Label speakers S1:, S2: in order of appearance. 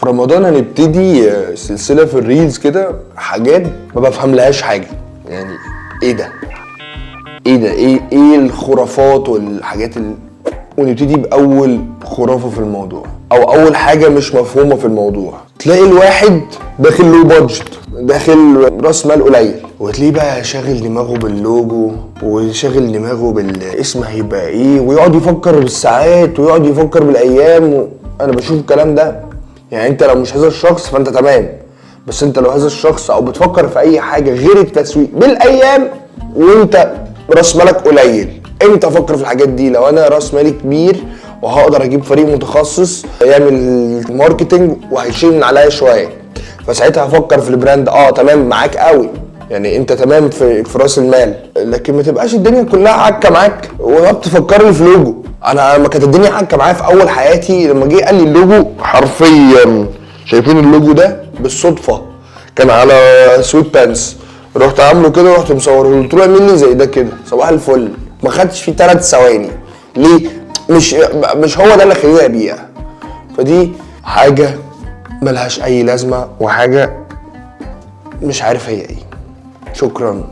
S1: في رمضان هنبتدي سلسله في الريلز كده، حاجات ما بفهملهاش حاجه. يعني ايه ده؟ ايه الخرافات والحاجات ونبتدي باول خرافه في الموضوع او اول حاجه مش مفهومه في الموضوع. تلاقي الواحد داخل له بادجت، داخل راس مال قليل، وتلاقيه بقى شاغل دماغه باللوجو وشاغل دماغه بالاسم هيبقى ايه، ويقعد يفكر بالساعات ويقعد يفكر بالايام. انا بشوف الكلام ده. يعني انت لو مش هذا الشخص فانت تمام، بس انت لو هذا الشخص او بتفكر في اي حاجه غير التسويق بالايام وانت راس مالك قليل، امتى افكر في الحاجات دي؟ لو انا راس مالي كبير وهقدر اجيب فريق متخصص يعمل ماركتنج وهيشيل من عليا شويه، فساعتها هفكر في البراند. تمام معاك قوي، يعني انت تمام في راس المال، لكن ما تبقاش الدنيا كلها عكه معاك وبتفكرني في لوجو. انا ما كانت الدنيا عكه معايا في اول حياتي لما جه قال لي اللوجو حرفيا. شايفين اللوجو ده بالصدفه كان على سويت بانس، رحت عامله كده ورحت مصوره له، قلت له اعمل لي زي ده كده صباح الفل. ما خدش فيه 3 ثواني. ليه؟ مش هو ده اللي خليني ابيع. فدي حاجه ملهاش اي لازمه وحاجه مش عارف هي ايه. شكرا.